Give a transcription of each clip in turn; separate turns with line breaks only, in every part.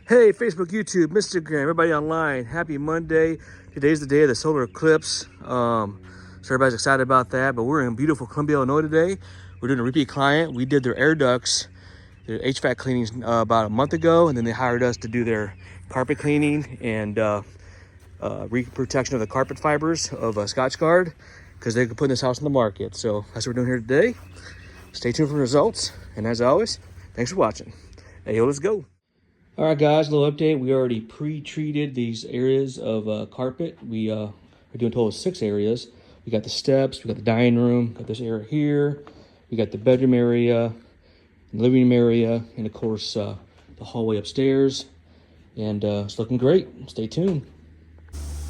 Hey, Facebook, YouTube, Instagram, everybody online. Happy Monday. Today's the day of the solar eclipse. So everybody's excited about that. But we're in beautiful Columbia, Illinois today. We're doing a repeat client. We did their air ducts, their HVAC cleanings about a month ago, and then they hired us to do their carpet cleaning and reprotection of the carpet fibers of Scotch Guard because they're putting this house on the market. So that's what we're doing here today. Stay tuned for the results. And as always, thanks for watching. Hey, yo, let's go. All right, guys, a little update. We already pre-treated these areas of carpet. We are doing a total of 6 areas. We got the steps, we got the dining room, got this area here, we got the bedroom area, the living room area, and of course the hallway upstairs. And it's looking great. Stay tuned.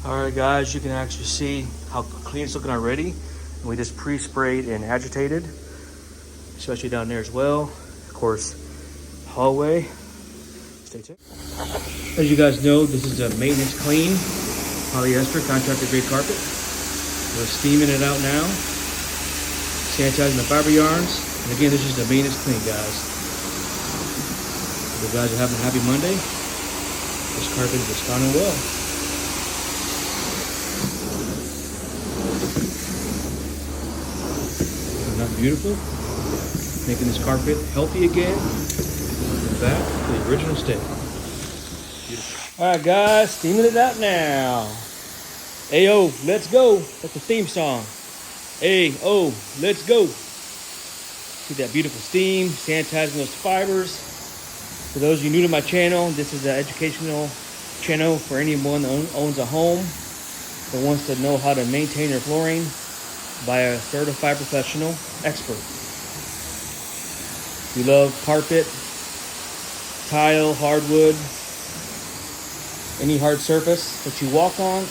All right, guys, you can actually see how clean it's looking already. And we just pre-sprayed and agitated, especially down there as well. Of course, hallway. Stay tuned. As you guys know, this is a maintenance clean polyester contractor grade carpet. We're steaming it out now, sanitizing the fiber yarns. And again, this is the maintenance clean, guys. You guys are having a happy Monday. This carpet is responding well. Isn't that beautiful? Making this carpet healthy again. Back to the original state. Beautiful. All right, guys, steaming it out now. AO, let's go. That's the theme song. AO, let's go. See that beautiful steam, sanitizing those fibers. For those of you new to my channel, this is an educational channel for anyone that owns a home that wants to know how to maintain their flooring by a certified professional expert. We love carpet, tile, hardwood, any hard surface that you walk on,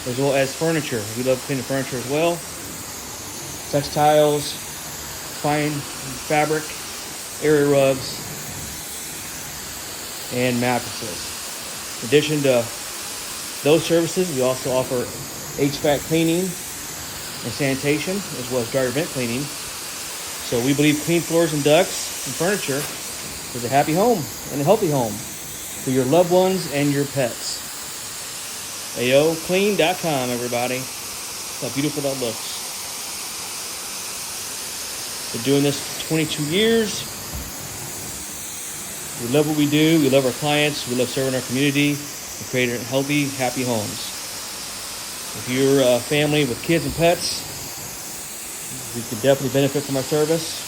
as well as furniture. We love cleaning furniture as well. Textiles, fine fabric, area rugs, and mattresses. In addition to those services, we also offer HVAC cleaning and sanitation, as well as dryer vent cleaning. So we believe clean floors and ducts and furniture is a happy home and a healthy home for your loved ones and your pets. AOClean.com, everybody. Look how beautiful that looks. Been doing this for 22 years. We love what we do. We love our clients. We love serving our community and creating healthy, happy homes. If you're a family with kids and pets, you can definitely benefit from our service.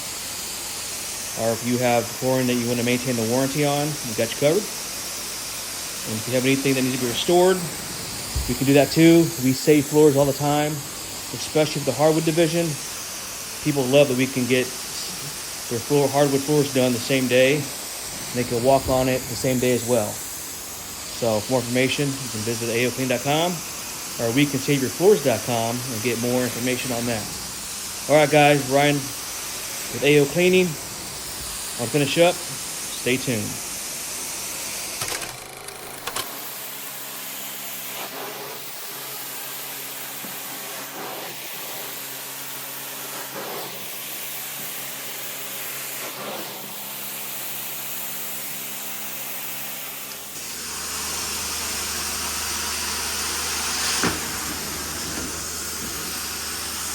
Or if you have flooring that you want to maintain the warranty on, we got you covered. And if you have anything that needs to be restored, we can do that too. We save floors all the time, especially with the hardwood division. People love that we can get their hardwood floors done the same day. And they can walk on it the same day as well. So for more information, you can visit AOClean.com or WeCanSaveYourFloors.com and get more information on that. All right, guys, Ryan with AO Cleaning. I'll finish up. Stay tuned.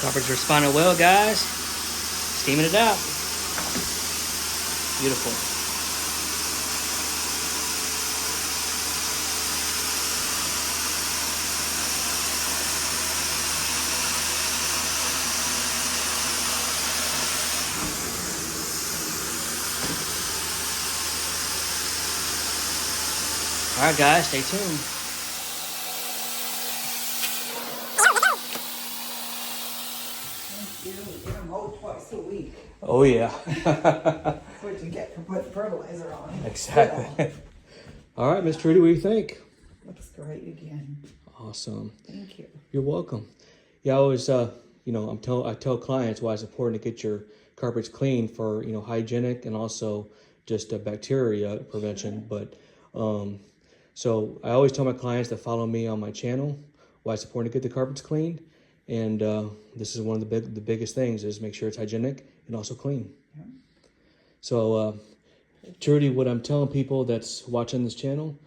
Carpet's responding well, guys. Steaming it out. Beautiful. All right, guys, stay tuned.
You get them out twice a week.
Oh, yeah.
That's what you get for putting fertilizer on.
Exactly.
Yeah.
All right, Miss Trudy, what do you think?
Looks great again.
Awesome.
Thank you.
You're welcome. Yeah, I always, I tell clients why it's important to get your carpets clean for, hygienic and also just bacteria prevention.
Sure.
But, so I always tell my clients that follow me on my channel why it's important to get the carpets cleaned. And this is one of the biggest things is make sure it's hygienic and also clean.
Yeah.
So Trudy, what I'm telling people that's watching this channel,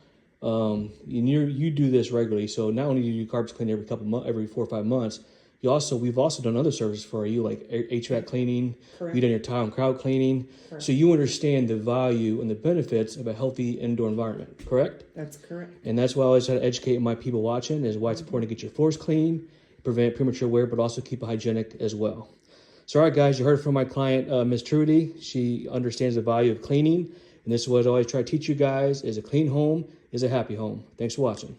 you do this regularly. So not only do you do garbage clean every 4 or 5 months, we've also done other services for you, like HVAC cleaning.
Correct.
You've done your tile and grout cleaning.
Correct.
So you understand the value and the benefits of a healthy indoor environment, correct?
That's correct.
And that's why I always try to educate my people watching, is why it's important to get your floors clean, prevent premature wear, but also keep it hygienic as well. So all right, guys, you heard from my client, Miss Trudy. She understands the value of cleaning. And this is what I always try to teach you guys, is a clean home is a happy home. Thanks for watching.